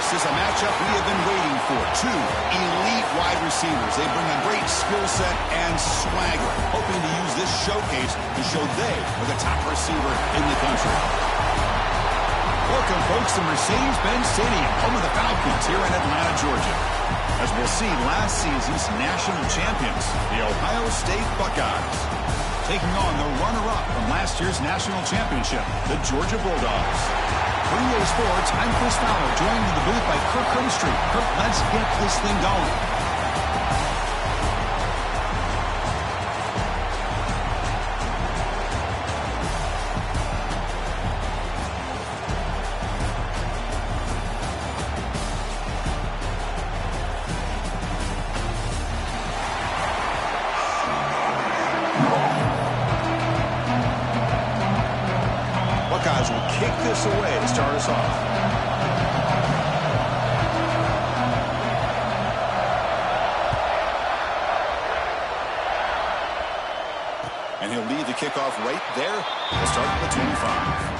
This is a matchup we have been waiting for. Two elite wide receivers. They bring a great skill set and swagger, hoping to use this showcase to show they are the top receiver in the country. Welcome, folks, to Mercedes-Benz Stadium, home of the Falcons here in Atlanta, Georgia. As we'll see, last season's national champions, the Ohio State Buckeyes, taking on the runner-up from last year's national championship, the Georgia Bulldogs. For EA Sports, I'm Chris Fowler, joined in the booth by Kirk Grimstreet. Kirk, let's get this thing going. Buckeyes will kick this away to start us off. And he'll lead the kickoff right there. He'll start at the 25.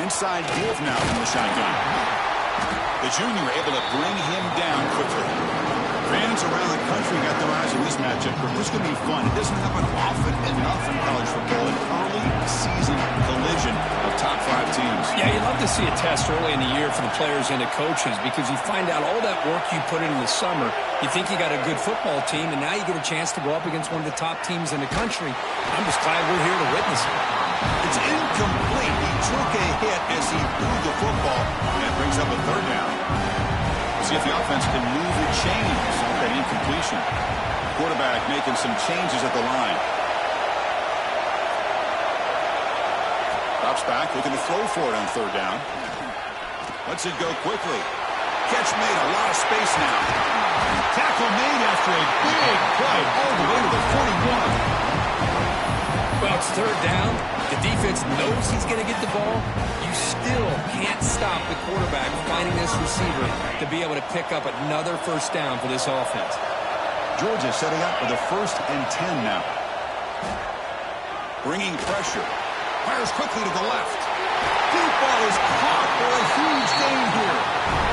Inside give now from the shotgun. The junior able to bring him down quickly. Fans around the country got their eyes on this matchup. This is going to be fun. It doesn't happen often enough in college football. An early season collision of top 5 teams. Yeah, you love to see a test early in the year for the players and the coaches because you find out all that work you put in the summer. You think you got a good football team, and now you get a chance to go up against one of the top teams in the country. I'm just glad we're here to witness it. It's incomplete. He took a hit as he threw the football, and it brings up a third down. See if the offense can move the chains. Okay, incompletion. Quarterback making some changes at the line. Drops back, looking to throw for it on third down. Lets it go quickly. Catch made, a lot of space now. Tackle made after a big play all the way to the 41. Well, it's third down. The defense knows he's going to get the ball. You still can't stop the quarterback finding this receiver to be able to pick up another first down for this offense. Georgia setting up for the 1st and 10 now. Bringing pressure. Fires quickly to the left. Deep ball is caught for a huge gain here.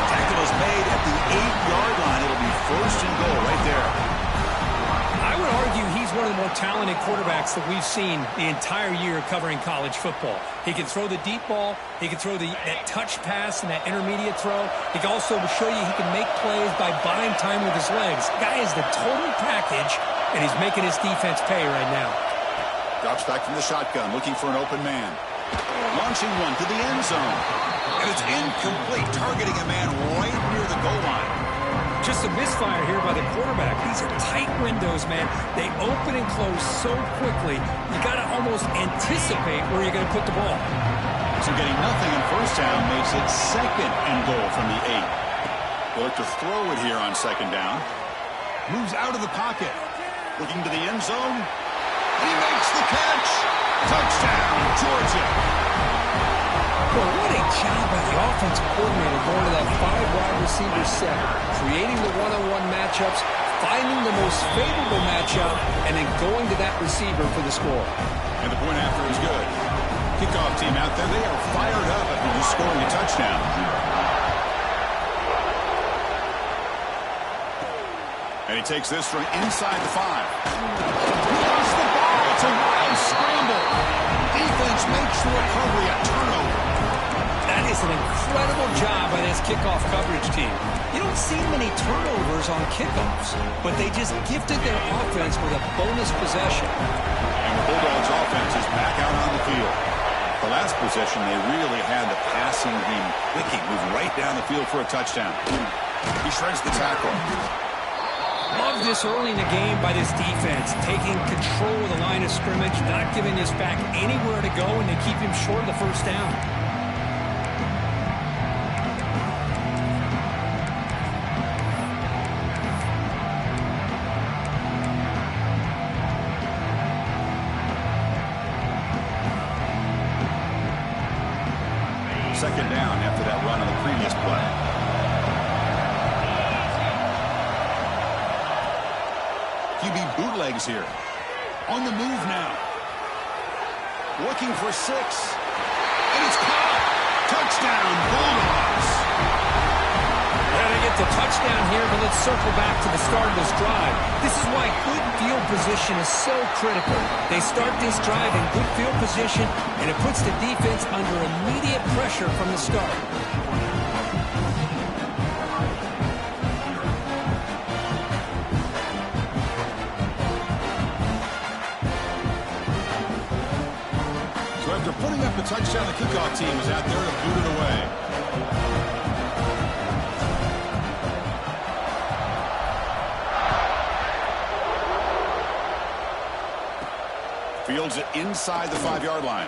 Tackle is made at the 8-yard line. It'll be 1st and goal right there. I would argue he's one of the more talented quarterbacks that we've seen the entire year covering college football. He can throw the deep ball. He can throw that touch pass and that intermediate throw. He can also show you he can make plays by buying time with his legs. Guy is the total package, and he's making his defense pay right now. Drops back from the shotgun, looking for an open man. Launching one to the end zone. And it's incomplete, targeting a man right near the goal line. Just a misfire here by the quarterback. These are tight windows, man. They open and close so quickly, you got to almost anticipate where you're going to put the ball. So getting nothing in first down makes it 2nd and goal from the 8. They'll look to throw it here on 2nd down. Moves out of the pocket. Looking to the end zone. And he makes the catch. Touchdown, Georgia. Well, what a job by the offensive coordinator going to that 5-wide receiver set, creating the one-on-one matchups, finding the most favorable matchup, and then going to that receiver for the score. And the point after is good. Kickoff team out there, they are fired up after just scoring a touchdown. And he takes this from inside the 5. He lost the ball. It's a wild scramble. Defense makes the recovery a turnover. That is an incredible job by this kickoff coverage team. You don't see many turnovers on kickoffs, but they just gifted their offense with a bonus possession. And the Bulldogs offense is back out on the field. The last possession, they really had the passing game clicking, moving right down the field for a touchdown. He shreds the tackle. Love this early in the game by this defense, taking control of the line of scrimmage, not giving this back anywhere to go, and they keep him short of the first down. QB bootlegs here. On the move now. Looking for 6. And it's caught. Touchdown, Bulldogs. They get the touchdown here, but let's circle back to the start of this drive. This is why good field position is so critical. They start this drive in good field position, and it puts the defense under immediate pressure from the start. So after putting up a touchdown, the kickoff team is out there to boot it away. Fields it inside the 5-yard line.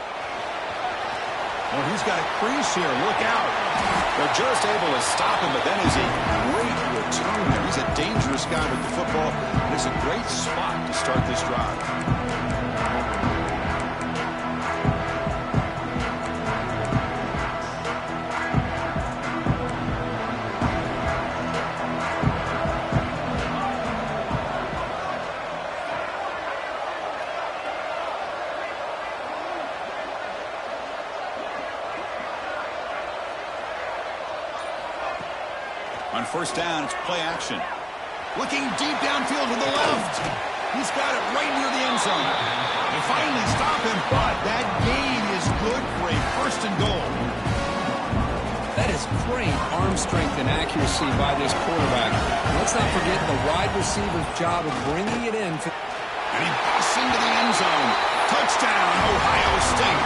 Well, he's got a crease here. Look out. They're just able to stop him, but then is a great return there. He's a dangerous guy with the football, and it's a great spot to start this drive. On first down, it's play action. Looking deep downfield to the left. He's got it right near the end zone. They finally stop him, but that gain is good for a first and goal. That is great arm strength and accuracy by this quarterback. Let's not forget the wide receiver's job of bringing it in. And he busts into the end zone. Touchdown, Ohio State.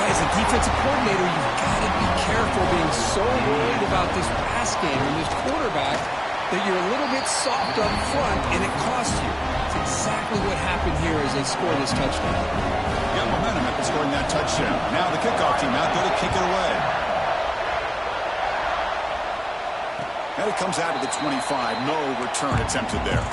As a defensive coordinator, you've got to be careful being so worried about this pass game and this quarterback that you're a little bit soft up front and it costs you. It's exactly what happened here as they score this touchdown. Got momentum after scoring that touchdown. Now the kickoff team out there to kick it away. And it comes out of the 25. No return attempted there.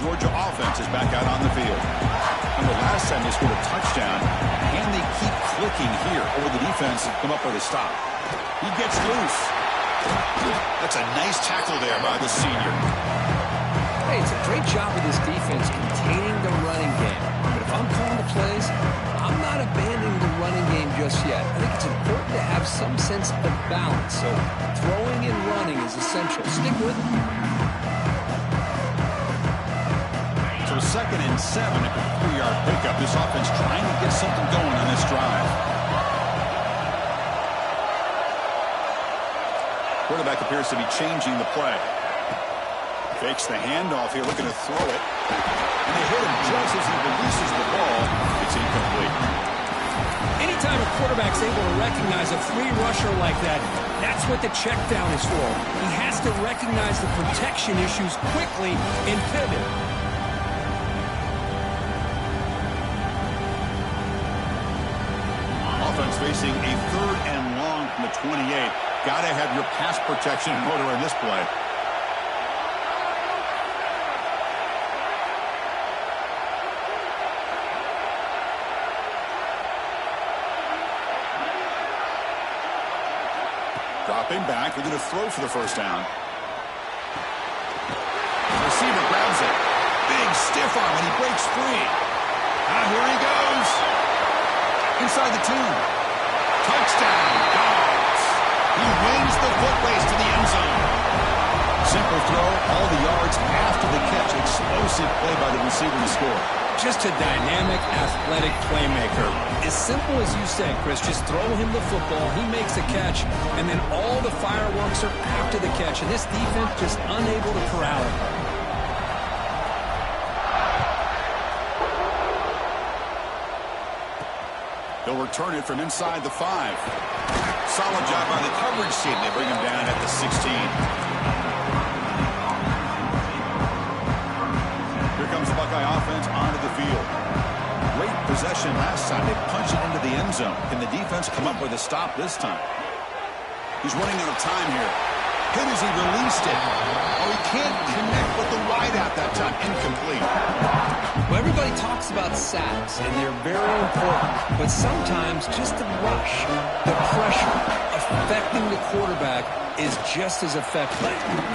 Georgia offense is back out on the field. And the last time they scored a touchdown, and they keep clicking here over the defense and come up with a stop. He gets loose. That's a nice tackle there by the senior. Hey, it's a great job of this defense containing the running game. But if I'm calling the plays, I'm not abandoning the running game just yet. I think it's important to have some sense of balance. So throwing and running is essential. Stick with it. So 2nd and 7 at the 3-yard pickup. This offense trying to get something going on this drive. Quarterback appears to be changing the play. Fakes the handoff here, looking to throw it. And they hit him just as he releases the ball. It's incomplete. Anytime a quarterback's able to recognize a free rusher like that, that's what the check down is for. He has to recognize the protection issues quickly and pivot. Offense facing a 3rd and long from the 28. Got to have your pass protection in order in this play. Dropping back, they're going to throw for the first down. The receiver grabs it. Big stiff arm, and he breaks free. Now here he goes. Inside the 2. Touchdown, Dogs. He wins the foot race to the end zone. Simple throw, all the yards after the catch. Explosive play by the receiver to score. Just a dynamic, athletic playmaker. As simple as you said, Chris, just throw him the football, he makes a catch, and then all the fireworks are after the catch. And this defense just unable to corral him. They'll return it from inside the 5. Solid job by the coverage team. They bring him down at the 16. Here comes the Buckeye offense onto the field. Great possession last time. They punch it into the end zone. Can the defense come up with a stop this time? He's running out of time here. Hit as he released it. Oh, he can't connect with the wideout that time. Incomplete. Well, everybody talks about sacks, and they're very important. But sometimes just the rush, the pressure, affecting the quarterback is just as effective.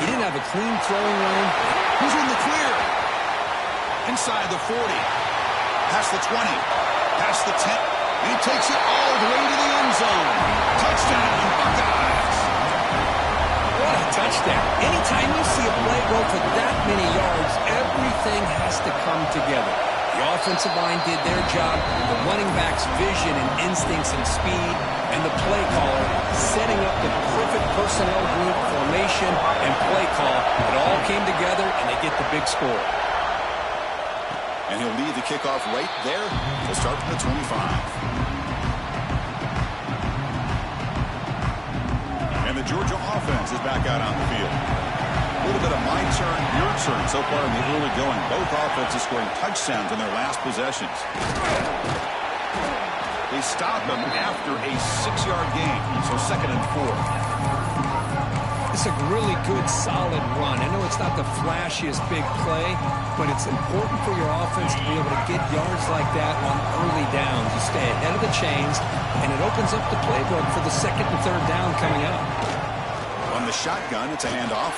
He didn't have a clean throwing lane. He's in the clear. Inside the 40. Past the 20. Past the 10. And he takes it all the way to the end zone. Touchdown, Buckeyes. What a touchdown. Anytime you see a play go for that many yards, everything has to come together. The offensive line did their job, the running back's vision and instincts and speed, and the play caller setting up the perfect personnel group, formation, and play call. It all came together, and they get the big score. And he'll lead the kickoff right there. He'll start from the 25. And the Georgia offense is back out on the field. A little bit of my turn, your turn so far in the early going. Both offenses scoring touchdowns in their last possessions. They stop them after a 6-yard gain, so 2nd and 4. It's a really good, solid run. I know it's not the flashiest big play, but it's important for your offense to be able to get yards like that on early downs. You stay ahead of the chains, and it opens up the playbook for the 2nd and 3rd down coming up. On the shotgun, it's a handoff.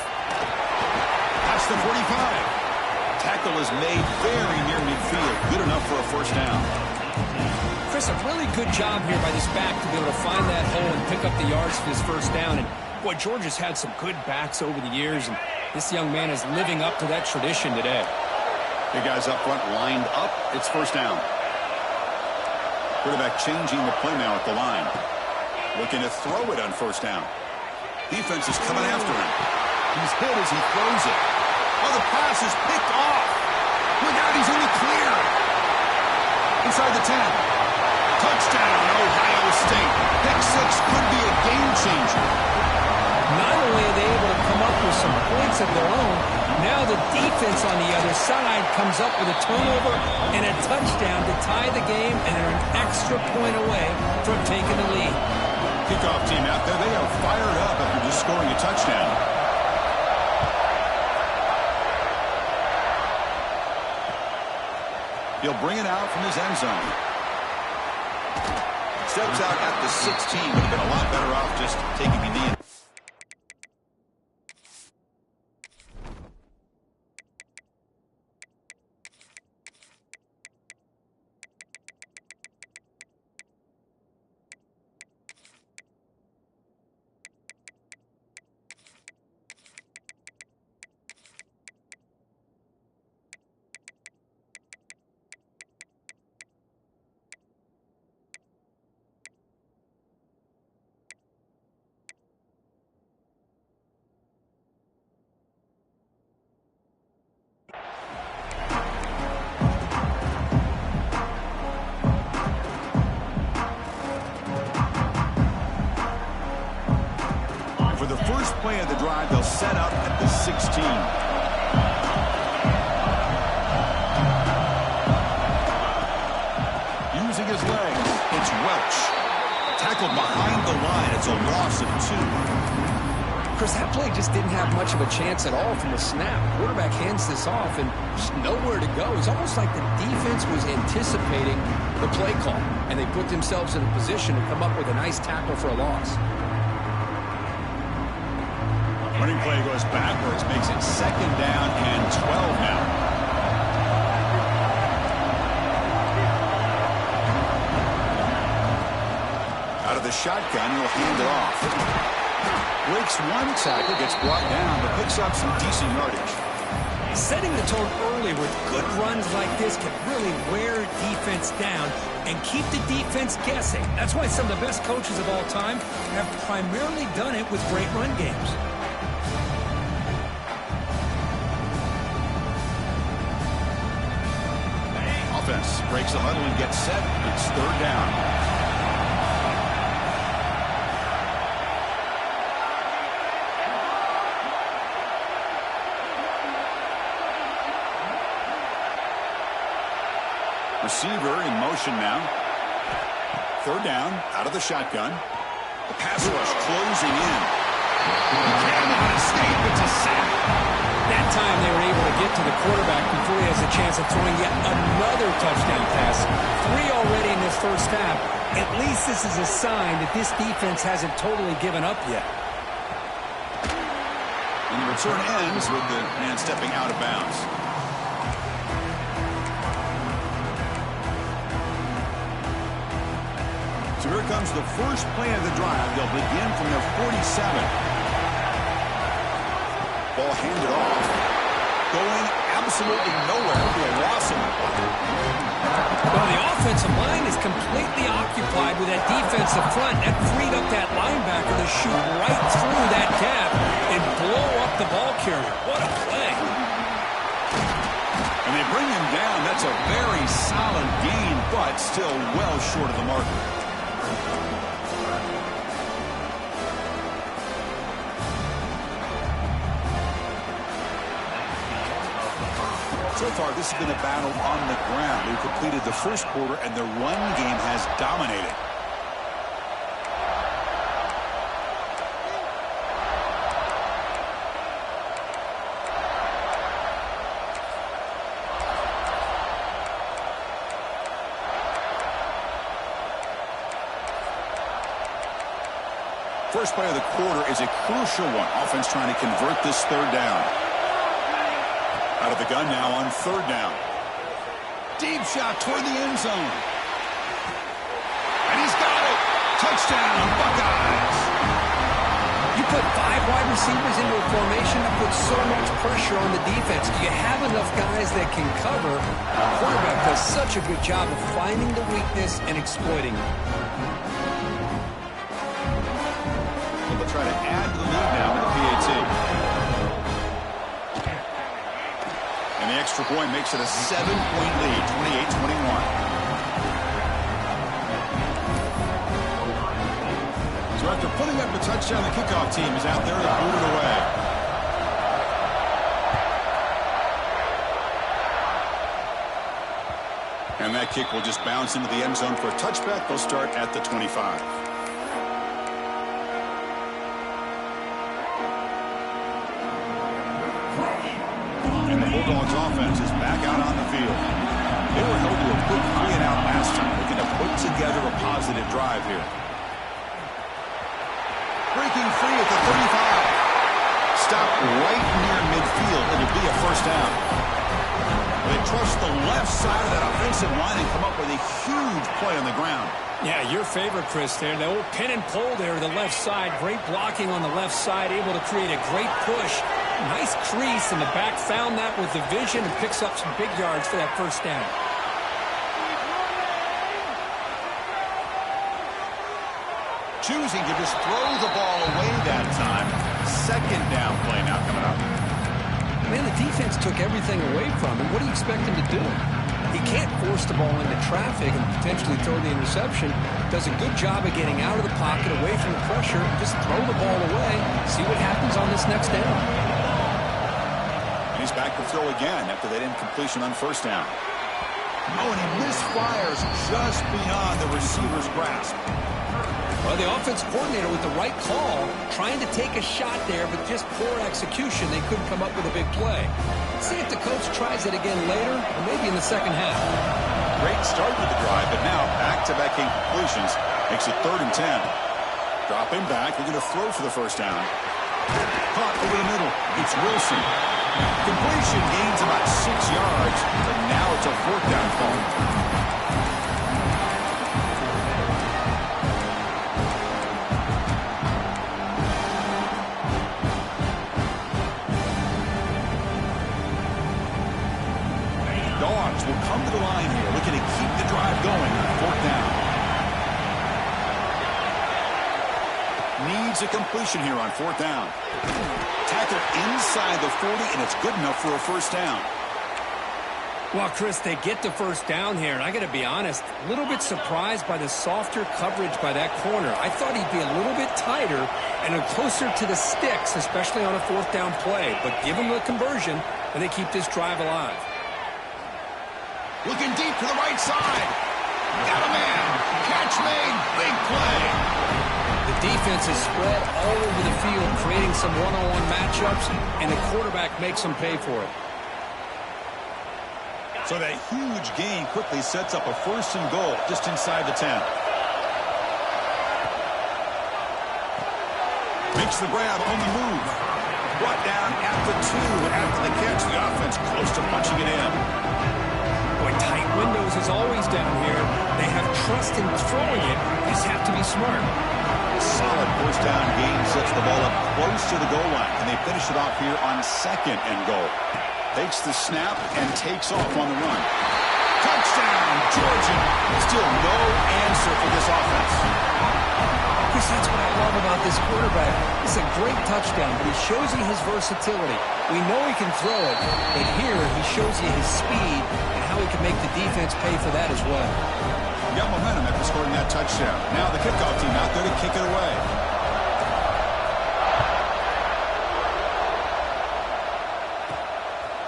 Past the 45. Tackle is made very near midfield. Good enough for a 1st down. Chris, a really good job here by this back to be able to find that hole and pick up the yards for his 1st down. And boy, Georgia's had some good backs over the years, and this young man is living up to that tradition today. The guys up front lined up. It's 1st down. Quarterback changing the play now at the line. Looking to throw it on 1st down. Defense is coming after him. He's hit as he throws it. Oh, the pass is picked off. Look out, he's in the clear. Inside the 10. Touchdown, Ohio State. Pick 6 could be a game changer. Not only are they able to come up with some points of their own, now the defense on the other side comes up with a turnover and a touchdown to tie the game, and they're an extra point away from taking the lead. Kickoff team out there, they are fired up after just scoring a touchdown. He'll bring it out from his end zone. Steps out at the 16. Would have been a lot better off just taking a knee. Play of the drive, they'll set up at the 16. Using his legs, it's Welch. Tackled behind the line. It's a loss of 2. Chris, that play just didn't have much of a chance at all from the snap. Quarterback hands this off and just nowhere to go. It's almost like the defense was anticipating the play call, and they put themselves in a position to come up with a nice tackle for a loss. Running play goes backwards, makes it 2nd down and 12 now. Out of the shotgun, he'll hand it off. Breaks one tackle, gets brought down, but picks up some decent yardage. Setting the tone early with good runs like this can really wear defense down and keep the defense guessing. That's why some of the best coaches of all time have primarily done it with great run games. Offense breaks the huddle and gets set. It's 3rd down. Receiver in motion now. 3rd down, out of the shotgun. The pass rush closing in. Cannot escape. It's a sack. That time they were able to get to the quarterback before he has a chance of throwing yet another touchdown pass. 3 already in this first half. At least this is a sign that this defense hasn't totally given up yet. And the return ends with the man stepping out of bounds. So here comes the first play of the drive. They'll begin from their 47. Ball handed off. Going absolutely nowhere. It'll be a loss in the play. Well, the offensive line is completely occupied with that defensive front. That freed up that linebacker to shoot right through that gap and blow up the ball carrier. What a play. And they bring him down. That's a very solid gain, but still well short of the marker. So far, this has been a battle on the ground. They've completed the first quarter, and their run game has dominated. First play of the quarter is a crucial one. Offense trying to convert this third down. Out of the gun now on third down. Deep shot toward the end zone. And he's got it. Touchdown, Buckeyes. You put 5 wide receivers into a formation, you put so much pressure on the defense. Do you have enough guys that can cover? The quarterback does such a good job of finding the weakness and exploiting it. They'll try to add to the lead now with the PAT. And the extra point makes it a 7-point lead, 28-21. So after putting up a touchdown, the kickoff team is out there to boot it away. And that kick will just bounce into the end zone for a touchback. They'll start at the 25. And the Bulldogs offense is back out on the field. They were held to a quick 3-and-out last time, looking to put together a positive drive here. Breaking free at the 35. Stopped right near midfield. It'll be a first down. They trust the left side of that offensive line and come up with a huge play on the ground. Yeah, your favorite, Chris, there. The old pin and pull there to the left side. Great blocking on the left side, able to create a great push. Nice crease, and the back found that with the vision and picks up some big yards for that first down. Choosing to just throw the ball away that time. Second down play now coming up. Man, the defense took everything away from him. What do you expect him to do? He can't force the ball into traffic and potentially throw the interception. Does a good job of getting out of the pocket, away from the pressure. Just throw the ball away. See what happens on this next down. And he's back to throw again after that incompletion on first down. Oh, and he misfires just beyond the receiver's grasp. Well, the offense coordinator with the right call, trying to take a shot there, but just poor execution. They couldn't come up with a big play. Let's see if the coach tries it again later, or maybe in the second half. Great start to the drive, but now back-to-back incompletions makes it 3rd and 10. Drop him back. We're going to throw for the first down. Caught over the middle. It's Wilson. Completion gains about 6 yards, but now it's a 4th down call. Dogs will come to the line here, looking to keep the drive going. 4th down. Needs a completion here on 4th down. Tackle inside the 40, and it's good enough for a first down. Well, Chris, they get the first down here, and I got to be honest, a little bit surprised by the softer coverage by that corner. I thought he'd be a little bit tighter and closer to the sticks, especially on a 4th down play. But give him the conversion, and they keep this drive alive. Looking deep to the right side. Got a man. Catch made. Big play. The defense is spread all over the field, creating some one-on-one matchups, and the quarterback makes them pay for it. So that huge gain quickly sets up a 1st and goal just inside the 10. Makes the grab on the move. Brought down at the 2 after the catch. The offense close to punching it in. Boy, tight windows is always down here. They have trust in throwing it. They just have to be smart. Solid 1st down gain sets the ball up close to the goal line. And they finish it off here on 2nd and goal. Takes the snap and takes off on the run. Touchdown, Georgia. Still no answer for this offense. Chris, that's what I love about this quarterback. It's a great touchdown, but he shows you his versatility. We know he can throw it, but here he shows you his speed and how he can make the defense pay for that as well. Got momentum after scoring that touchdown. Now the kickoff team out there to kick it away.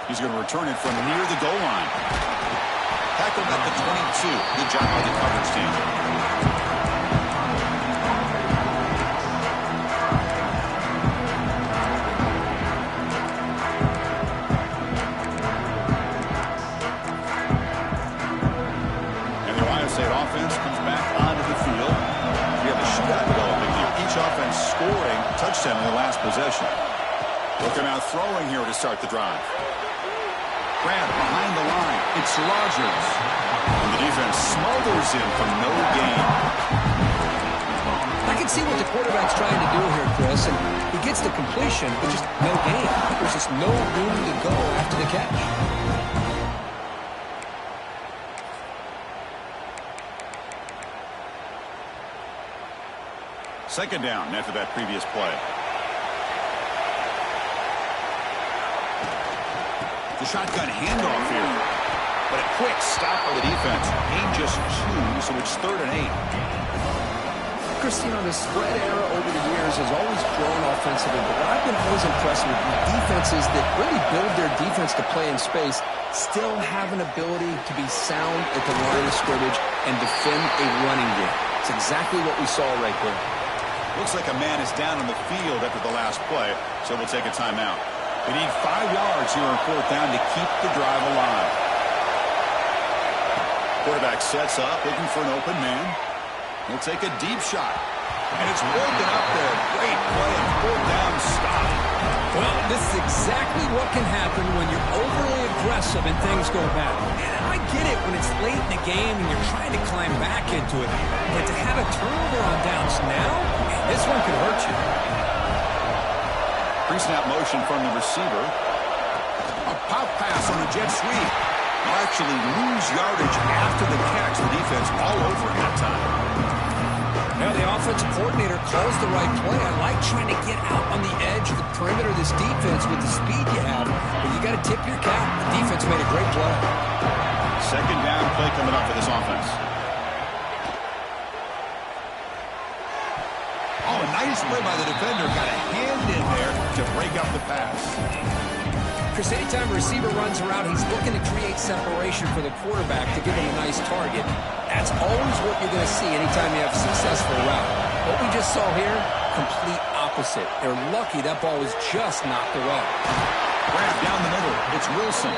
He's going to return it from near the goal line. Tackled at the 22. Good job by the coverage team. And the Ohio State offense comes back onto the field. We have a shootout developing here. Each offense scoring a touchdown in the last possession. Looking out throwing here to start the drive. Grab behind the line. It's Rodgers. And the defense smothers him for no gain. I can see what the quarterback's trying to do here, Chris, and he gets the completion, but just no gain. There's just no room to go after the catch. Second down after that previous play. The shotgun handoff here. But a quick stop by the defense. Gain just 2, so it's 3rd and 8. Chris, you know, the spread era over the years has always grown offensively, but what I've been always impressed with defenses that really build their defense to play in space still have an ability to be sound at the line of scrimmage and defend a running game. It's exactly what we saw right there. Looks like a man is down on the field after the last play, so we'll take a timeout. They need 5 yards here on 4th down to keep the drive alive. Quarterback sets up, looking for an open man. He'll take a deep shot. And it's broken up there. Great play and 4th down stop. Well, this is exactly what can happen when you're overly aggressive and things go bad. And I get it when it's late in the game and you're trying to climb back into it. But to have a turnover on downs now, this one could hurt you. Pre-snap motion from the receiver. A pop pass on the jet sweep. Will actually lose yardage after the catch. The defense all over it that time. Now the offensive coordinator calls the right play. I like trying to get out on the edge of the perimeter of this defense with the speed you have. But you got to tip your cap. The defense made a great play. Second down play coming up for this offense. Oh, a nice play by the defender. Got a hand in there to break up the pass. Chris, anytime a receiver runs around, he's looking to create separation for the quarterback to give him a nice target. That's always what you're going to see anytime you have a successful route. What we just saw here, complete opposite. They're lucky that ball was just knocked away. Grab down the middle. It's Wilson.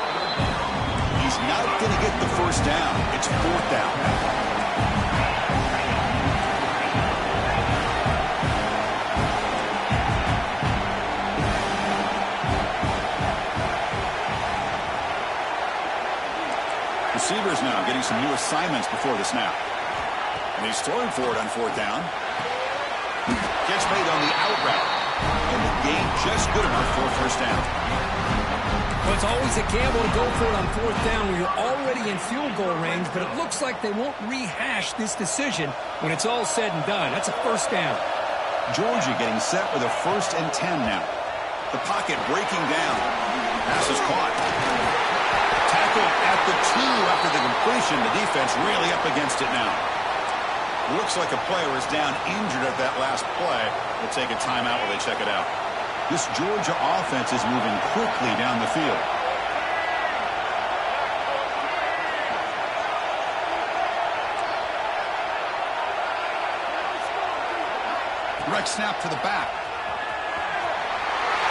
He's not going to get the 1st down. It's 4th down. Receivers now getting some new assignments before the snap. And he's throwing for it on 4th down. Gets made on the out route. And the gain just good enough for a 1st down. Well, it's always a gamble to go for it on 4th down when you're already in field goal range, but it looks like they won't rehash this decision when it's all said and done. That's a 1st down. Georgia getting set with a 1st and 10 now. The pocket breaking down. Pass is caught. At the 2 after the completion. The defense really up against it now. Looks like a player is down injured at that last play. We'll take a timeout while they check it out. This Georgia offense is moving quickly down the field. Direct snap to the back.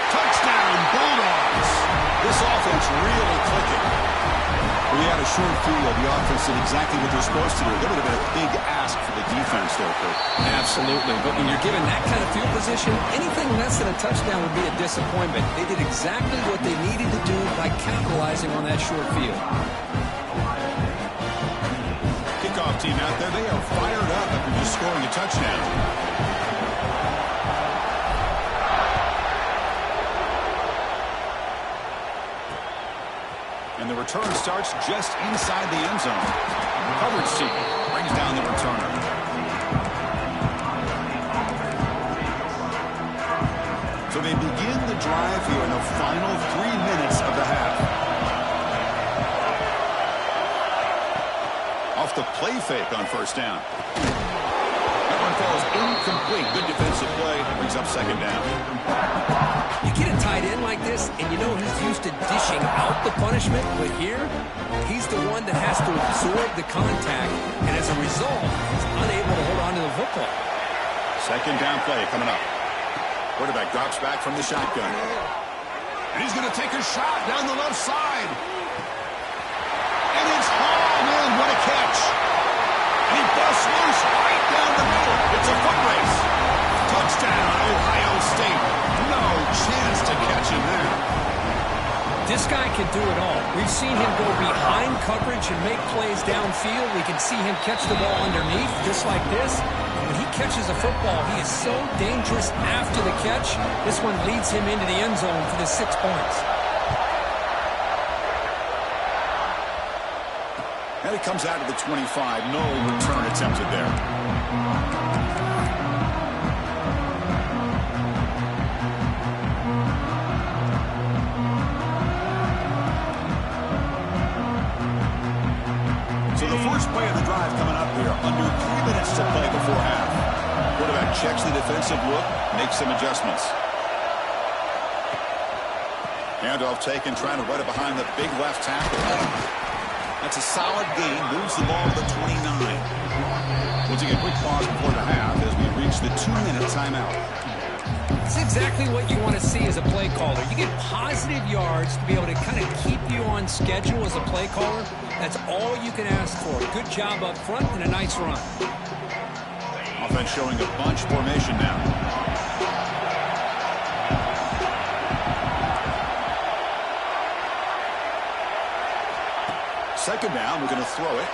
Touchdown, Bulldogs. This offense really clicking. We had a short field. The offense did exactly what they're supposed to do. That would have been a big ask for the defense there, Kurt. Absolutely. But when you're given that kind of field position, anything less than a touchdown would be a disappointment. They did exactly what they needed to do by capitalizing on that short field. Kickoff team out there. They are fired up after just scoring a touchdown. And the return starts just inside the end zone. Coverage team brings down the returner. So they begin the drive here in the final 3 minutes of the half. Off the play fake on first down. That one falls incomplete. Good defensive play. Brings up second down. You get a tight end like this, and you know he's used to dishing out the punishment, but here, he's the one that has to absorb the contact, and as a result, he's unable to hold on to the football. Second down play coming up. Quarterback drops back from the shotgun. And he's going to take a shot down the left side. And it's hauled in. What a catch. And he busts loose right down the middle. It's a foot race. Touchdown, Ohio State. No chance to catch him there. This guy can do it all. We've seen him go behind coverage and make plays downfield. We can see him catch the ball underneath, just like this. When he catches a football, he is so dangerous after the catch. This one leads him into the end zone for the 6 points. And it comes out of the 25. No return attempted there. So the first play of the drive coming up here. Under 3 minutes to play before half. Quarterback checks the defensive look, makes some adjustments. Handoff taken, trying to run it behind the big left tackle. That's a solid gain, moves the ball to the 29. We'll take a quick pause before the half as we reach the 2-minute timeout. It's exactly what you want to see as a play caller. You get positive yards to be able to kind of keep you on schedule as a play caller. That's all you can ask for. Good job up front and a nice run. Offense showing a bunch formation now. Second down, we're going to throw it.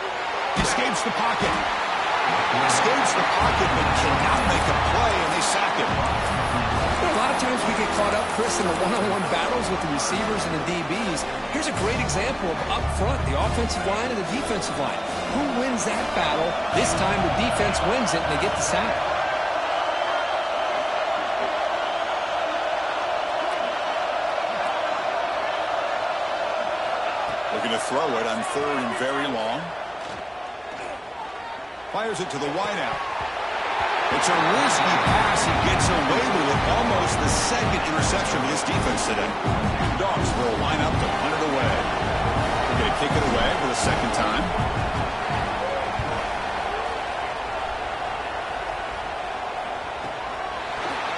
Escapes the pocket. Escapes the pocket, but cannot make a play, and they sack him. A lot of times we get caught up, Chris, in the one-on-one battles with the receivers and the DBs. Here's a great example of up front, the offensive line and the defensive line. Who wins that battle? This time the defense wins it, and they get the sack. Looking to throw it on third and very long. Fires it to the wideout. It's a risky pass. He gets away with it. Almost the second interception for this defense today. Dogs will line up to punt it away. They're going to kick it away for the second time.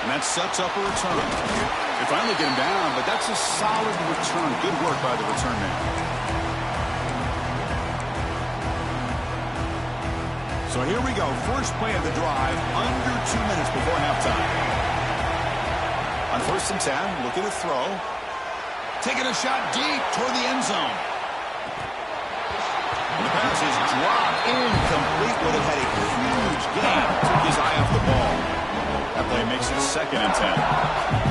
And that sets up a return. They finally get him down, but that's a solid return. Good work by the return man. So here we go. First play of the drive, under 2 minutes before halftime. On first and 10, looking to throw. Taking a shot deep toward the end zone. And the pass is dropped incomplete. Would have had a huge gain. Took his eye off the ball. That play makes it second and 10.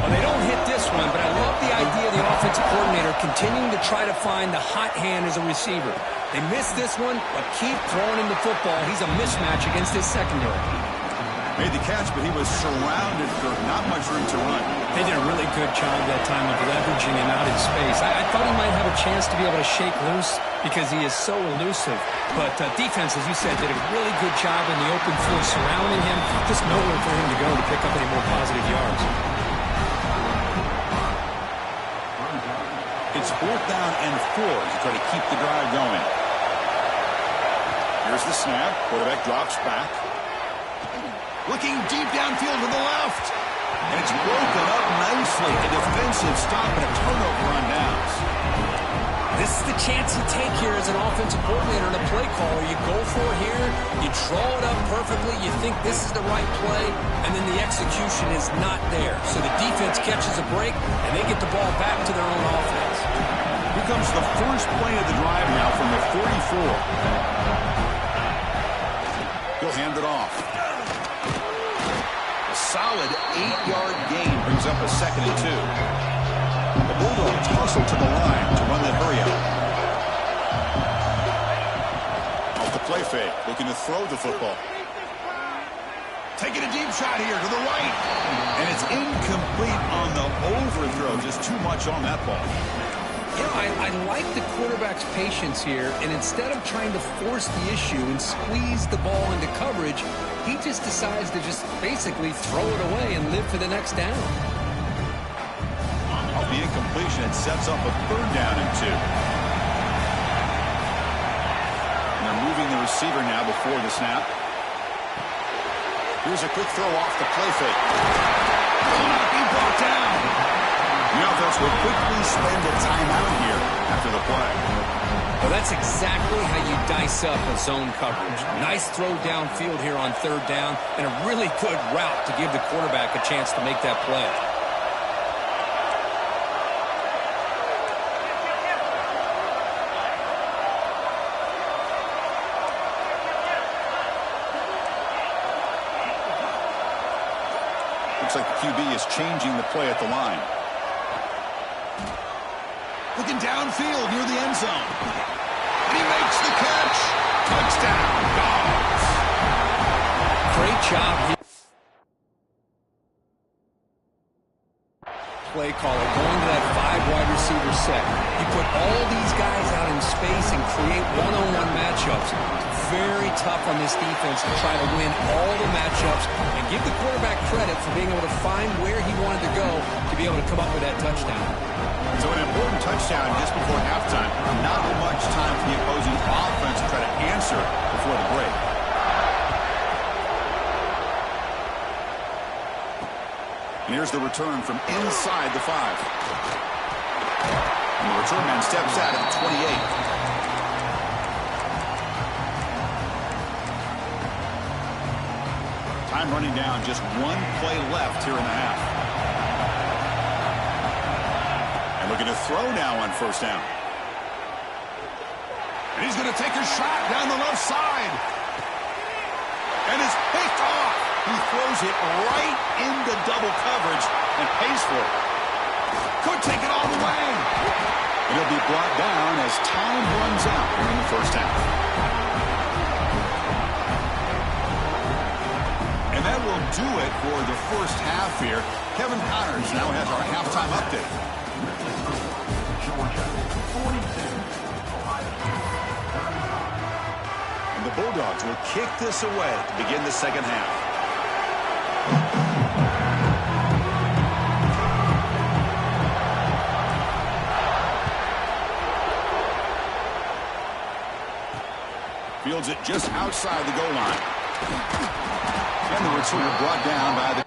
Well, they don't hit this one, but I love the idea of the offensive coordinator continuing to try to find the hot hand as a receiver. They missed this one, but keep throwing him the football. He's a mismatch against his secondary. Made the catch, but he was surrounded for not much room to run. They did a really good job that time of leveraging him out in space. I thought he might have a chance to be able to shake loose because he is so elusive. But defense, as you said, did a really good job in the open field surrounding him. Just nowhere for him to go to pick up any more positive yards. It's 4th down and 4 to try to keep the drive going. Here's the snap. Quarterback drops back. Looking deep downfield to the left. And it's broken up nicely. A defensive stop and a turnover on downs. This is the chance you take here as an offensive coordinator and a play caller. You go for it here, you draw it up perfectly, you think this is the right play, and then the execution is not there. So the defense catches a break, and they get the ball back to their own offense. Here comes the first play of the drive now from the 44. He'll hand it off. A solid 8-yard gain brings up a 2nd and 2. The Bulldogs hustle to the line to run that hurry out. Off the play fake, looking to throw the football. Taking a deep shot here to the right. And it's incomplete on the overthrow. Just too much on that ball. You know, I like the quarterback's patience here, and instead of trying to force the issue and squeeze the ball into coverage, he just decides to just basically throw it away and live for the next down. Off the incompletion, it sets up a 3rd down and 2. And they're moving the receiver now before the snap. Here's a quick throw off the play fake. Will not be brought down. The offense will quickly spend a timeout here after the play. Well, that's exactly how you dice up a zone coverage. Nice throw downfield here on 3rd down, and a really good route to give the quarterback a chance to make that play. Looks like the QB is changing the play at the line. Looking downfield near the end zone. And he makes the catch. Touchdown, Dogs. Great job here. Play caller going to that 5-wide receiver set. You put all these guys out in space and create one-on-one matchups. Very tough on this defense to try to win all the matchups and give the quarterback credit for being able to find where he wanted to go to be able to come up with that touchdown. So an important touchdown just before halftime. Not much time for the opposing offense to try to answer before the break. And here's the return from inside the 5. And the return man steps out at the 28. Time running down, just 1 play left here in the half. And looking to throw now on 1st down. And he's going to take a shot down the left side. And it's picked off. He throws it right into double coverage and pays for it. Could take it all the way. And he'll be brought down as time runs out here in the 1st half. And that will do it for the 1st half here. Kevin Connors now has our halftime update. And the Bulldogs will kick this away to begin the 2nd half. Fields it just outside the goal line. And the return brought down by the...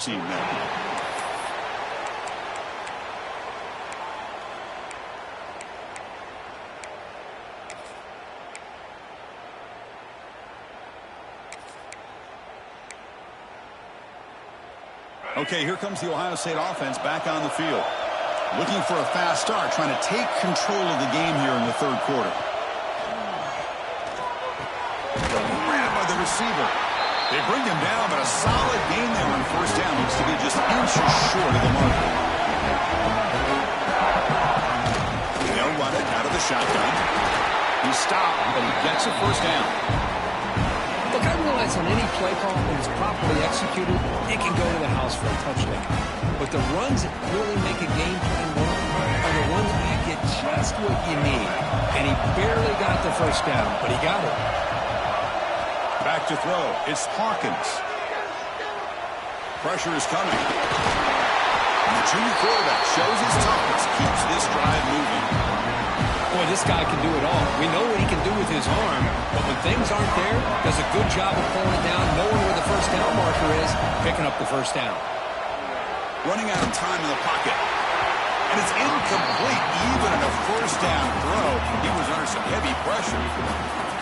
team now. Okay, here comes the Ohio State offense back on the field. Looking for a fast start, trying to take control of the game here in the 3rd quarter. Grabbed by the receiver. They bring him down, but a solid gain there on 1st down. Looks to be just inches short of the mark. They'll run it out of the shotgun. He's stopped, but he gets a first down. Look, I realize on any play call, when it's properly executed, it can go to the house for a touchdown. But the runs that really make a game plan work are the ones where you get just what you need. And he barely got the first down, but he got it. Back to throw. It's Hawkins. Pressure is coming. And the junior quarterback shows his toughness, keeps this drive moving. Boy, this guy can do it all. We know what he can do with his arm, but when things aren't there, does a good job of pulling it down, knowing where the first down marker is, picking up the first down. Running out of time in the pocket. And it's incomplete, even in a first down throw. He was under some heavy pressure.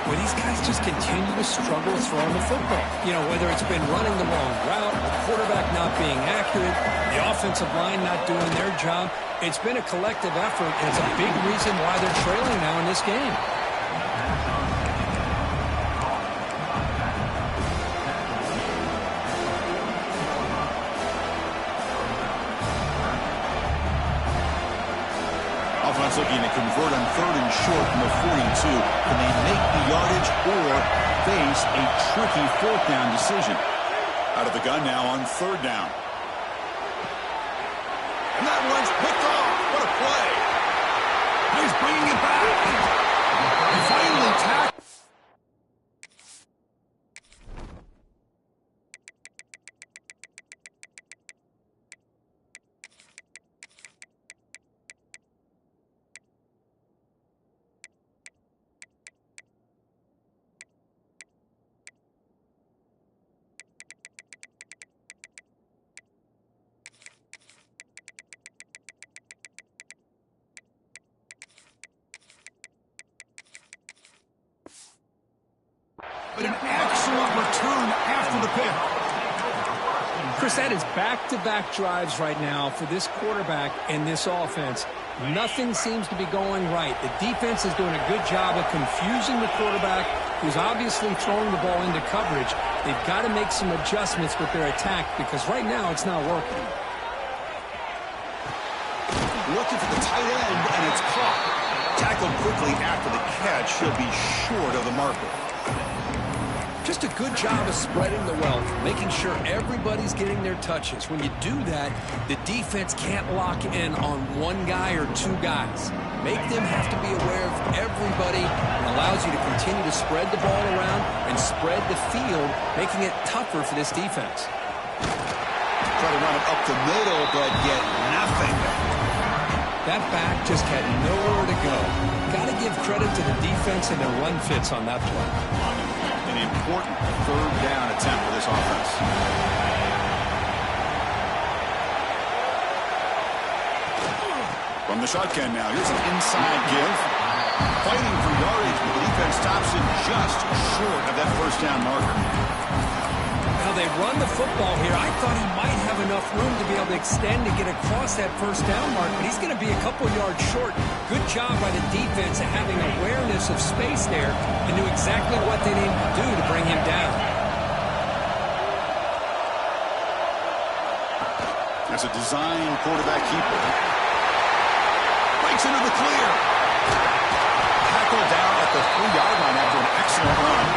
Well, these guys just continue to struggle throwing the football. You know, whether it's been running the wrong route, the quarterback not being accurate, the offensive line not doing their job. It's been a collective effort, and it's a big reason why they're trailing now in this game. Offense looking to convert on 3rd and short from the 42. Can they make the yardage or face a tricky 4th down decision? Out of the gun now on 3rd down. And that one's picked off. What a play. He's bringing it back. He finally tackled. But an excellent return after the pick. Chris, that is back-to-back drives right now for this quarterback and this offense. Nothing seems to be going right. The defense is doing a good job of confusing the quarterback, who's obviously throwing the ball into coverage. They've got to make some adjustments with their attack because right now it's not working. Looking for the tight end, and it's caught. Tackled quickly after the catch. He'll be short of the marker. Just a good job of spreading the wealth, making sure everybody's getting their touches. When you do that, the defense can't lock in on one guy or two guys. Make them have to be aware of everybody and allows you to continue to spread the ball around and spread the field, making it tougher for this defense. Try to run it up the middle, but get nothing. That back just had nowhere to go. Got to give credit to the defense and their run fits on that play. An important 3rd down attempt for this offense. From the shotgun now, here's an inside give. Fighting for yardage, but the defense stops him just short of that first down marker. Now they run the football here. I thought he might have enough room to be able to extend and get across that first down mark, but he's going to be a couple yards short. Good job by the defense of having awareness of space there and knew exactly what they needed to do to bring him down. That's a design quarterback keeper. Breaks into the clear. Tackled down at the 3-yard line after an excellent run.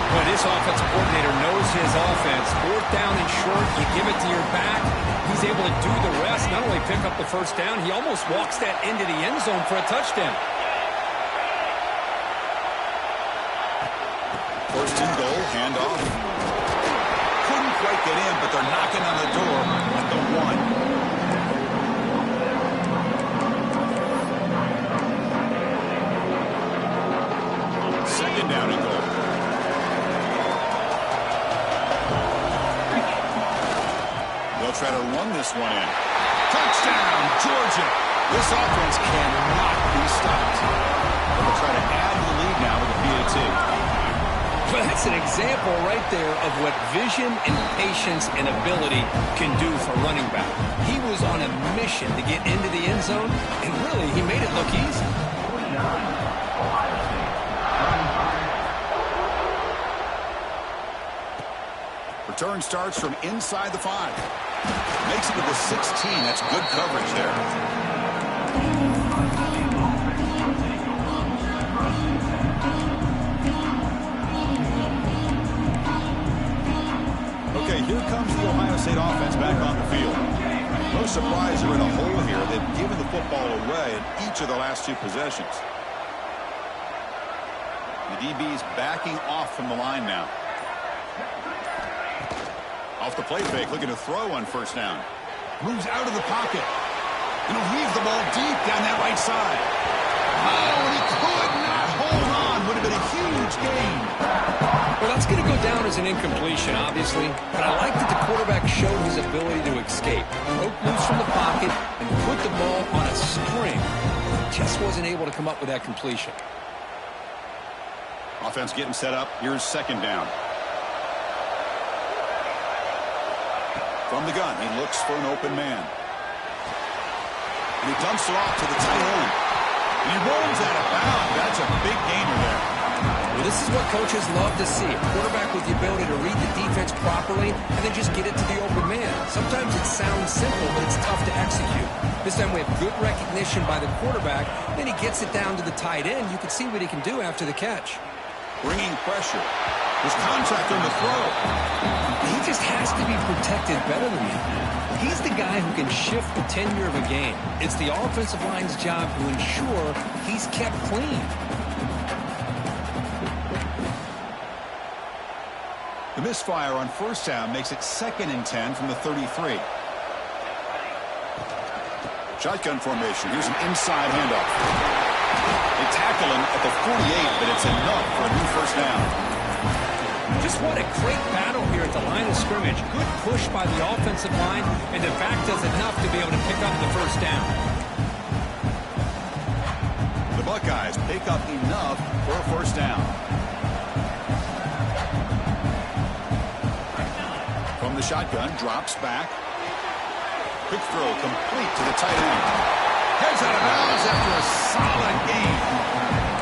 Well, this offensive coordinator knows his offense. 4th down and short, you give it to your back. He's able to do the rest, not only pick up the first down, he almost walks that into the end zone for a touchdown. 1st and goal, handoff. Couldn't quite get in, but they're knocking on the door at the 1. Down and goal. They'll try to run this one in. Touchdown, Georgia. This offense cannot be stopped. They'll try to add to the lead now with a PAT. Well, that's an example right there of what vision and patience and ability can do for running back. He was on a mission to get into the end zone, and really, he made it look easy. Return starts from inside the 5. Makes it to the 16. That's good coverage there. Okay, here comes the Ohio State offense back on the field. No surprise they're in a hole here. They've given the football away in each of the last 2 possessions. The DB's backing off from the line now. Off the play fake, looking to throw on first down. Moves out of the pocket. And he'll heave the ball deep down that right side. Oh, and he could not hold on. Would have been a huge gain. Well, that's going to go down as an incompletion, obviously. But I like that the quarterback showed his ability to escape. Broke loose from the pocket and put the ball on a string. Just wasn't able to come up with that completion. Offense getting set up. Here's second down. From the gun, he looks for an open man. And he dumps it off to the tight end. And he rolls out of bounds. That's a big gainer there. Well, this is what coaches love to see. A quarterback with the ability to read the defense properly and then just get it to the open man. Sometimes it sounds simple, but it's tough to execute. This time we have good recognition by the quarterback. Then he gets it down to the tight end. You can see what he can do after the catch. Bringing pressure. There's contact on the throw. He just has to be protected better than that. He's the guy who can shift the tenure of a game. It's the offensive line's job to ensure he's kept clean. The misfire on first down makes it 2nd and 10 from the 33. Shotgun formation. Here's an inside handoff. They tackle him at the 48, but it's enough for a new first down. Just what a great battle here at the line of scrimmage. Good push by the offensive line, and in fact does enough to be able to pick up the first down. The Buckeyes pick up enough for a first down. From the shotgun, drops back. Quick throw complete to the tight end. Heads out of bounds after a solid game.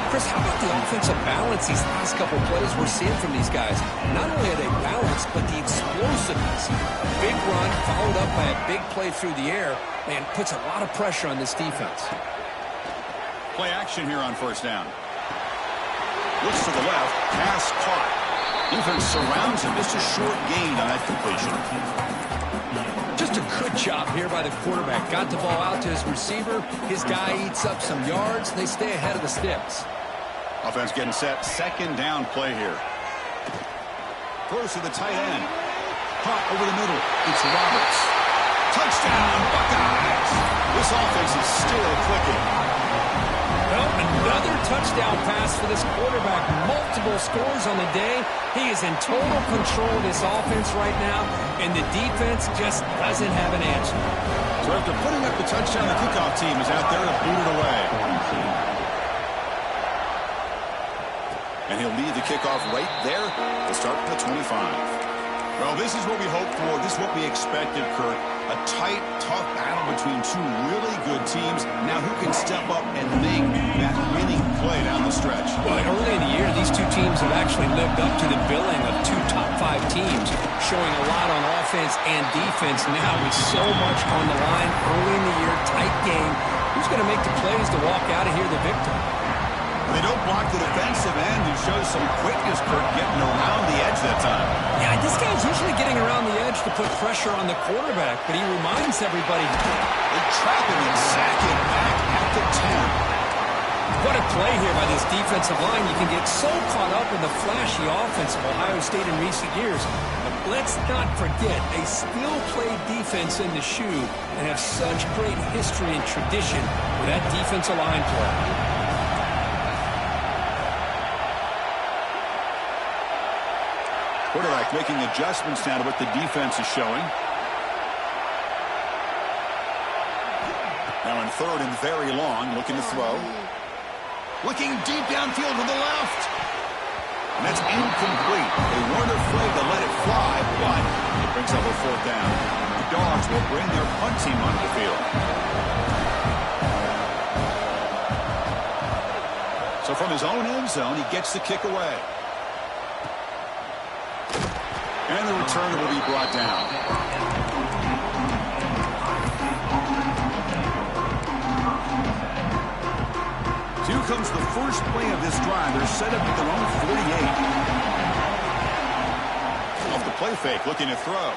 Chris, how about the offensive balance these last couple plays we're seeing from these guys? Not only are they balanced, but the explosiveness. A big run followed up by a big play through the air, and puts a lot of pressure on this defense. Play action here on first down. Looks to the left, pass caught. Defense surrounds him. Just a short gain on that completion. Just a good job here by the quarterback. Got the ball out to his receiver. His guy eats up some yards. They stay ahead of the sticks. Offense getting set. Second down play here. Throws to the tight end. Caught over the middle. It's Roberts. Touchdown, Buckeyes. This offense is still clicking. Well, another touchdown pass for this quarterback. Multiple scores on the day. He is in total control of this offense right now, and the defense just doesn't have an answer. So after putting up the touchdown, the kickoff team is out there to boot it away. And he'll lead the kickoff right there to start the 25. Well, this is what we hoped for. This is what we expected, Kurt. A tight, tough battle between two really good teams. Now who can step up and make that winning play down the stretch? Well, early in the year, these two teams have actually lived up to the billing of 2 top 5 teams, showing a lot on offense and defense. Now with so much on the line early in the year, tight game, who's going to make the plays to walk out of here the victor? They don't block the defensive end, who shows some quickness, Kurt, getting around the edge that time. Yeah, this guy's usually getting around the edge to put pressure on the quarterback, but he reminds everybody. They trap him and sack him back at the 10. What a play here by this defensive line. You can get so caught up in the flashy offense of Ohio State in recent years. But let's not forget, they still play defense in the shoe and have such great history and tradition with that defensive line play. Quarterback making adjustments now to what the defense is showing. Now in third and very long, looking to throw. Looking deep downfield to the left. And that's incomplete. They weren't afraid to let it fly, but it brings up a fourth down. The Dogs will bring their punt team onto the field. So from his own end zone, he gets the kick away. And the returner will be brought down. Here comes the first play of this drive. They're set up at their own 48. Off the play fake, looking to throw.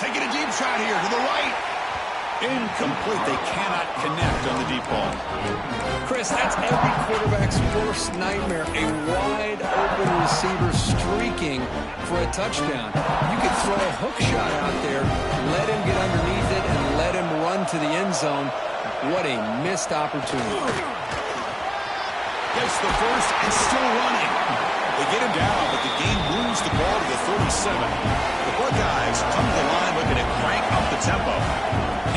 Taking a deep shot here to the right. Incomplete. They cannot connect on the deep ball. Chris, that's every quarterback's worst nightmare. A wide open receiver streaking for a touchdown. You could throw a hook shot out there, let him get underneath it, and let him run to the end zone. What a missed opportunity. Gets the first and still running. They get him down, but the game moves the ball to the 37. The Buckeyes come to the line looking to crank up the tempo.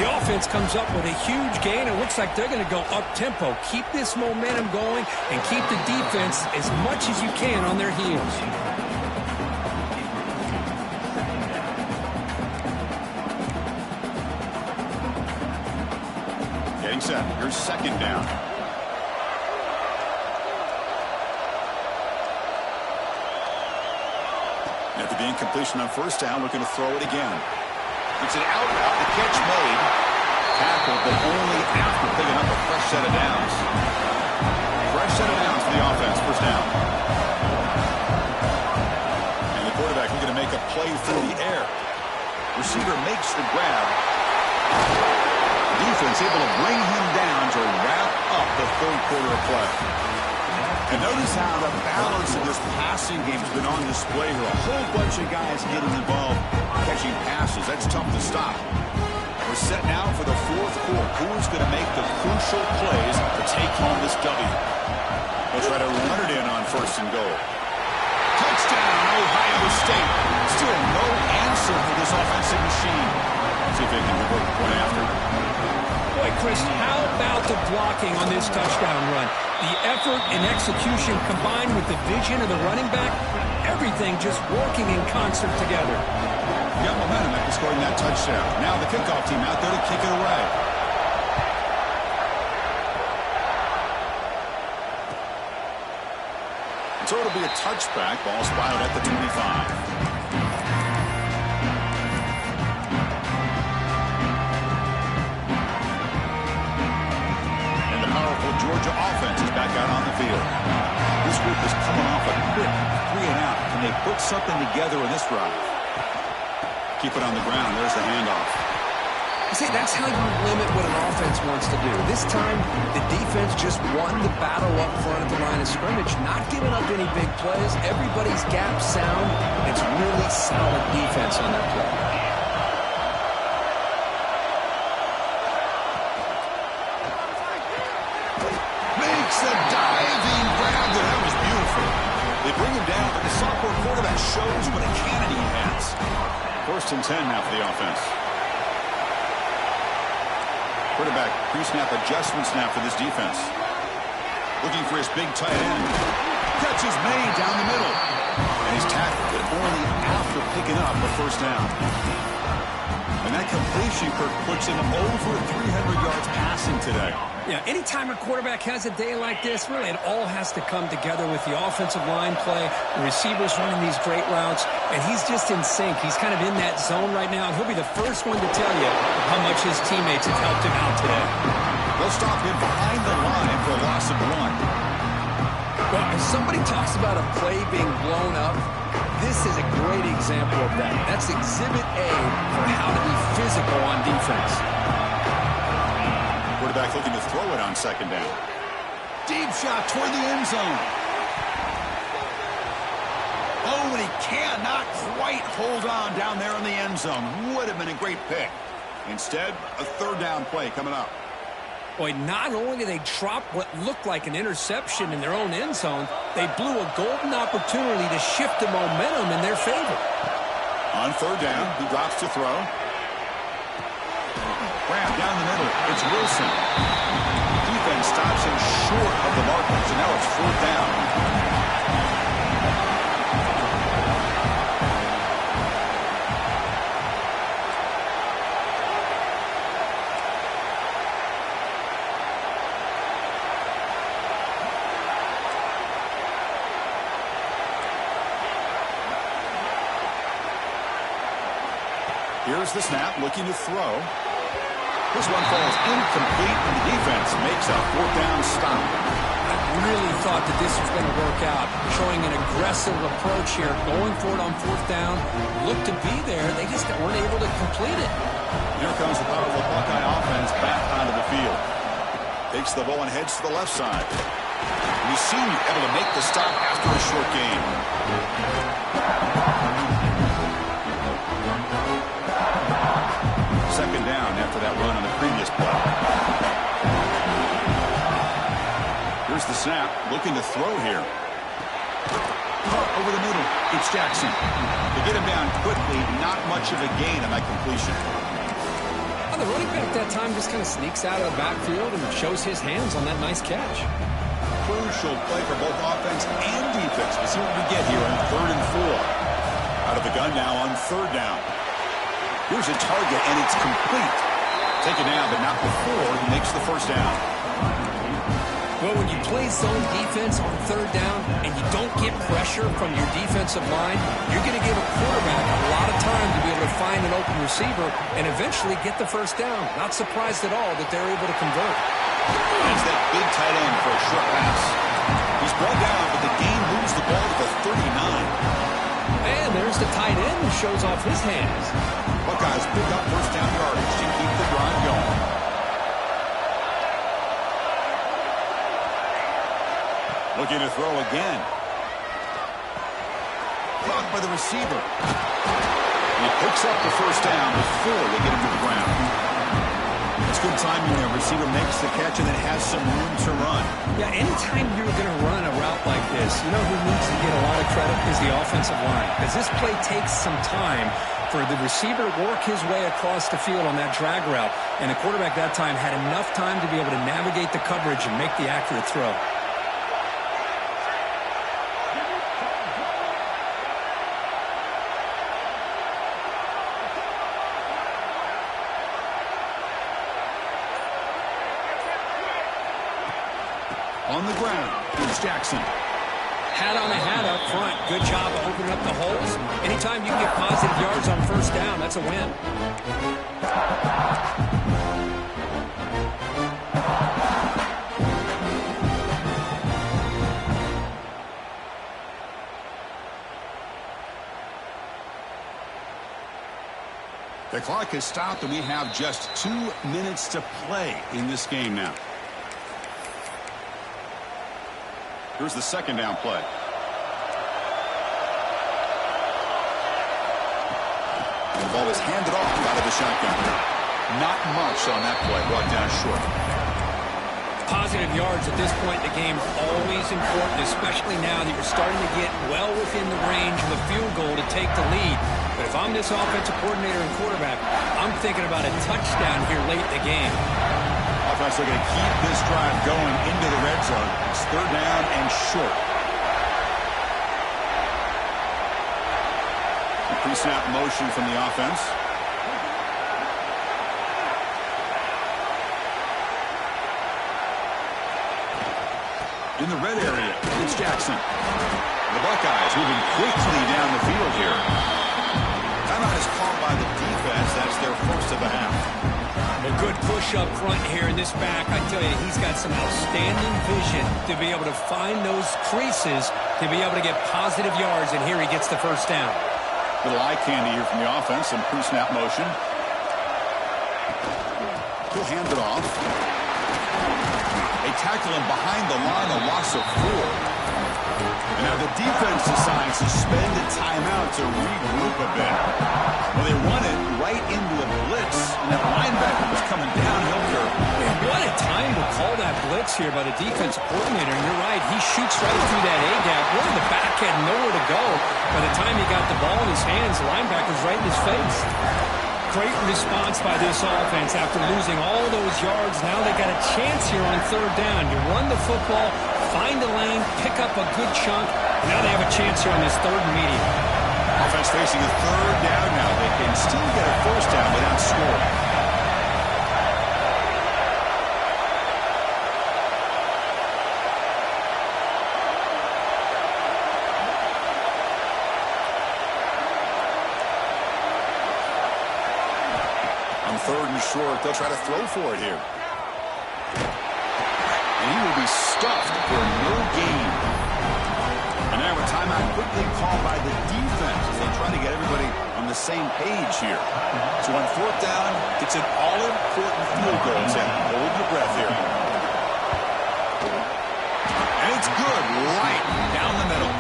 The offense comes up with a huge gain. It looks like they're going to go up-tempo. Keep this momentum going and keep the defense as much as you can on their heels. Getting set. Here's second down. After the incompletion on first down, looking to throw it again. It's an out route. The catch made. Tackled, but only after picking up a fresh set of downs. Fresh set of downs for the offense. First down. And the quarterback looking to make a play through the air. Receiver makes the grab. Defense able to bring him down to wrap up the third quarter of play. And notice how the balance of this passing game has been on display here. A whole bunch of guys getting involved, catching passes. That's tough to stop. We're set now for the fourth quarter. Who's going to make the crucial plays to take home this W? They'll try to run it in on first and goal. Touchdown, Ohio State. Still no answer for this offensive machine. See if they can convert the point after. Boy, Chris, how about the blocking on this touchdown run? The effort and execution combined with the vision of the running back, everything just working in concert together. Got momentum after scoring that touchdown. Now the kickoff team out there to kick it away. So it'll be a touchback. Ball spotted at the 25. Georgia offense is back out on the field. This group is coming off a quick 3-and-out. Can they put something together in this drive? Keep it on the ground. There's the handoff. See, that's how you limit what an offense wants to do. This time, the defense just won the battle up front at the line of scrimmage, not giving up any big plays. Everybody's gap sound. It's really solid defense on that play. A diving grab there. That was beautiful. They bring him down, but the sophomore quarterback shows what a cannon he has. First and 10 now for the offense. Quarterback pre-snap adjustment snap for this defense. Looking for his big tight end. Catch is made down the middle. And he's tackled, but only after picking up the first down. And that completion, Kirk, puts him over 300 yards passing today. Yeah, anytime a quarterback has a day like this, really it all has to come together with the offensive line play, the receivers running these great routes, and he's just in sync. He's kind of in that zone right now, and he'll be the first one to tell you how much his teammates have helped him out today. They'll stop him behind the line for a loss of 1. Well, if somebody talks about a play being blown up, this is a great example of that. That's Exhibit A for how to be physical on defense. Quarterback looking to throw it on second down. Deep shot toward the end zone. Oh, and he cannot quite hold on down there in the end zone. Would have been a great pick. Instead, a third down play coming up. Boy, not only did they drop what looked like an interception in their own end zone, they blew a golden opportunity to shift the momentum in their favor. On third down, he drops to throw. Grab down the middle. It's Wilson. Defense stops him short of the marker, so now it's fourth down. Here's the snap, looking to throw. This one falls incomplete, and the defense makes a fourth down stop. I really thought that this was going to work out, showing an aggressive approach here, going for it on fourth down. Looked to be there. They just weren't able to complete it. Here comes the powerful Buckeye offense back onto the field. Takes the ball and heads to the left side. We've seen you able to make the stop after a short game. Second down after that run on the previous play. Here's the snap, looking to throw here. Over the middle, it's Jackson. They get him down quickly, not much of a gain on that completion. The running back that time just kind of sneaks out of the backfield and shows his hands on that nice catch. Crucial play for both offense and defense. We'll see what we get here on 3rd and 4. Out of the gun now on 3rd down. Here's a target, and it's complete. Taken down, but not before he makes the first down. Well, when you play zone defense on 3rd down and you don't get pressure from your defensive line, you're going to give a quarterback a lot of time to be able to find an open receiver and eventually get the first down. Not surprised at all that they're able to convert. Finds that big tight end for a short pass. He's brought down, but the game moves the ball to the 39. And there's the tight end who shows off his hands. Buckeyes pick up first down yardage to keep the drive going. Looking to throw again. Blocked by the receiver. He picks up the first down before they get him to the ground. It's good timing there. Receiver makes the catch and then has some room to run. Yeah, anytime you're going to run a route like this, you know who needs to get a lot of credit is the offensive line. Because this play takes some time for the receiver to work his way across the field on that drag route. And the quarterback that time had enough time to be able to navigate the coverage and make the accurate throw. On the ground, here's Jackson. Hat on a hat up front. Good job of opening up the holes. Anytime you can get positive yards on first down, that's a win. The clock has stopped, and we have just 2 minutes to play in this game now. Here's the second down play. The ball is handed off out of the shotgun. Not much on that play, brought down short. Positive yards at this point in the game always important, especially now that you're starting to get well within the range of a field goal to take the lead. But if I'm this offensive coordinator and quarterback, I'm thinking about a touchdown here late in the game. Offense looking to keep this drive going into the red zone. It's 3rd down and short. A pre-snap motion from the offense. In the red area, it's Jackson. The Buckeyes moving quickly down the field here. Timeout is called by the defense. That's their first of the half. A good push up front here in this back. I tell you, he's got some outstanding vision to be able to find those creases to be able to get positive yards, and here he gets the first down. Little eye candy here from the offense, some pre-snap motion. He'll hand it off. They tackle him behind the line, a loss of 4. And now the defense decides to spend a timeout to regroup a bit. Well, they run it right into a blitz, and that linebacker was coming downhill curve. What a time to call that blitz here by the defensive coordinator. And you're right, he shoots right through that A-gap. Really, the back had nowhere to go. By the time he got the ball in his hands, the linebacker's right in his face. Great response by this offense after losing all those yards. Now they got a chance here on 3rd down. You run the football, find a lane, pick up a good chunk. Now they have a chance here on this 3rd and medium. Offense facing a 3rd down now. They can still get a first down without scoring. third and short. They'll try to throw for it here. And he will be stuffed for no gain. And now a timeout quickly called by the defense as they try to get everybody on the same page here. So on fourth down, it's an all-important field goal attempt. Hold your breath here. And it's good right down the middle.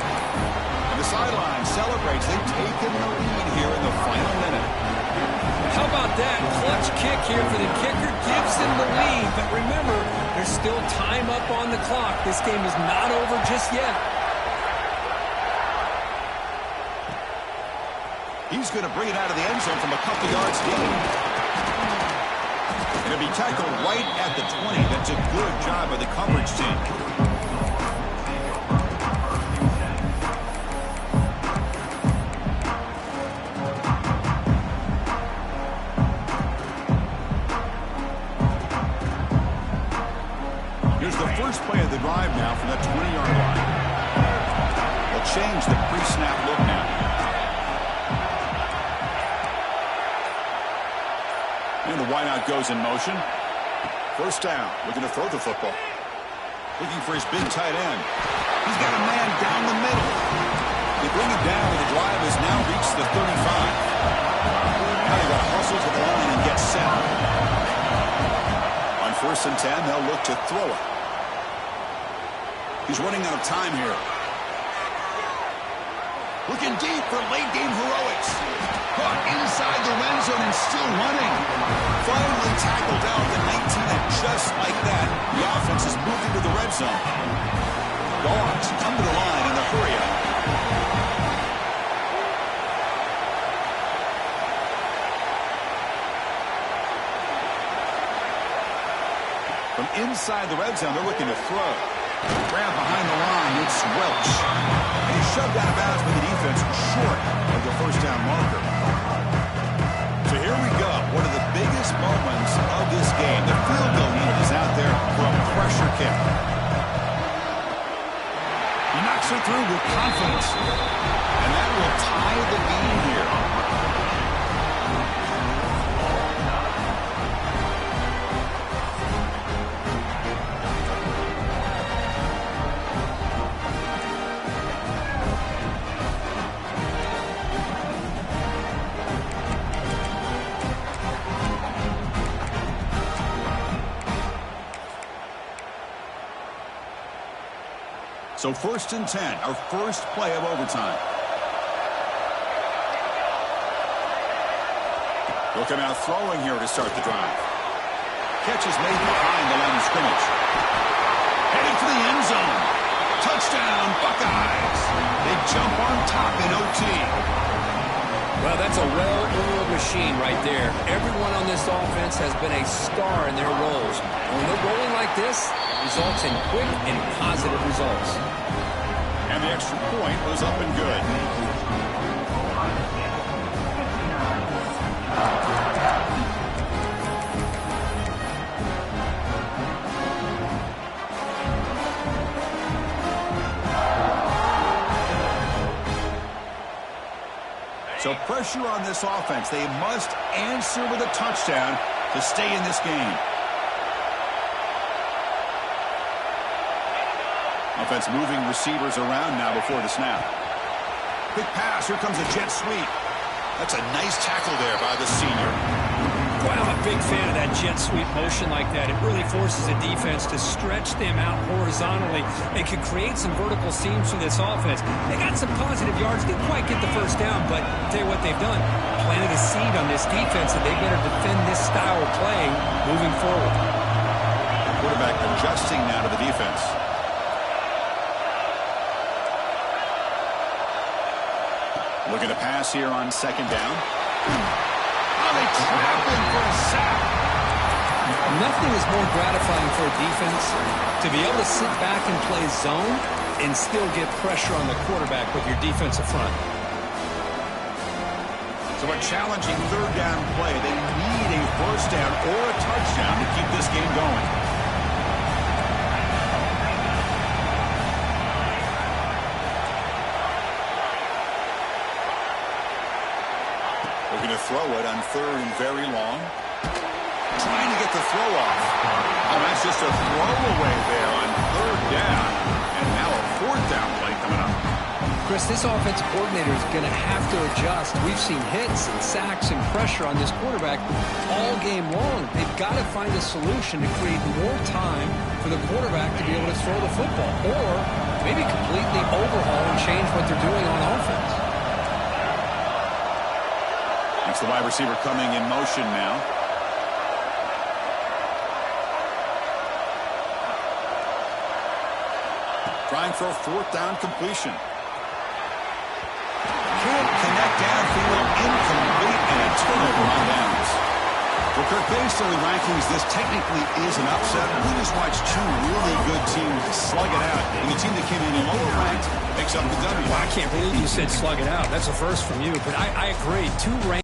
And the sideline celebrates. They've taken the lead here in the final minute. How about that? Clutch kick here for the kicker. Gives them the lead. But remember, there's still time up on the clock. This game is not over just yet. He's going to bring it out of the end zone from a couple yards gain. And it'll be tackled right at the 20. That's a good job by the coverage team. Here's the first play of the drive now from that 20-yard line. They'll change the pre-snap look now. And the wideout goes in motion. First down. Looking to throw the football. Looking for his big tight end. He's got a man down the middle. They bring him down, and the drive has now reached the 35. Now they've got to hustle to the line and get set. On 1st and 10, they'll look to throw it. He's running out of time here. Looking deep for late-game heroics. Caught inside the red zone and still running. Finally tackled out the 19, and just like that, the offense is moved into the red zone. Dogs come to the line in a hurry up. From inside the red zone, they're looking to throw. Grab behind the line, it's Welch. And he's shoved out of bounds by the defense short of the first down marker. So here we go, one of the biggest moments of this game. The field goal unit is out there for a pressure kick. He knocks it through with confidence. And that will tie the game here. So 1st and 10, our first play of overtime. They'll come out throwing here to start the drive. Catch is made behind the line of scrimmage. Heading for the end zone. Touchdown, Buckeyes. They jump on top in OT. Well, that's a well-oiled machine right there. Everyone on this offense has been a star in their roles. And when they're rolling like this, it results in quick and positive results. And the extra point was up and good. So pressure on this offense. They must answer with a touchdown to stay in this game. Offense moving receivers around now before the snap. Quick pass. Here comes a jet sweep. That's a nice tackle there by the senior. Wow, I'm a big fan of that jet sweep motion like that. It really forces a defense to stretch them out horizontally and can create some vertical seams for this offense. They got some positive yards. Didn't quite get the first down, but I'll tell you what they've done. Planted a seed on this defense, and they better defend this style of play moving forward. The quarterback adjusting now to the defense. Looking to pass here on 2nd down. Oh, they trap him for a sack. Nothing is more gratifying for a defense to be able to sit back and play zone and still get pressure on the quarterback with your defensive front. So a challenging 3rd down play. They need a first down or a touchdown to keep this game going. Looking to throw it on 3rd and very long. Trying to get the throw off. Oh, that's just a throwaway there on 3rd down. And now a 4th down play coming up. Chris, this offensive coordinator is going to have to adjust. We've seen hits and sacks and pressure on this quarterback all game long. They've got to find a solution to create more time for the quarterback to be able to throw the football, or maybe completely overhaul and change what they're doing on offense. That's the wide receiver coming in motion now. Trying for a 4th down completion. Can't connect downfield, incomplete, and a turnover on downs. Well, Kirk, based on the rankings, this technically is an upset. We just watched 2 really good teams slug it out, and the team that came in lower ranked picks up the W. Well, I can't believe you said slug it out. That's a first from you, but I agree. 2 ranked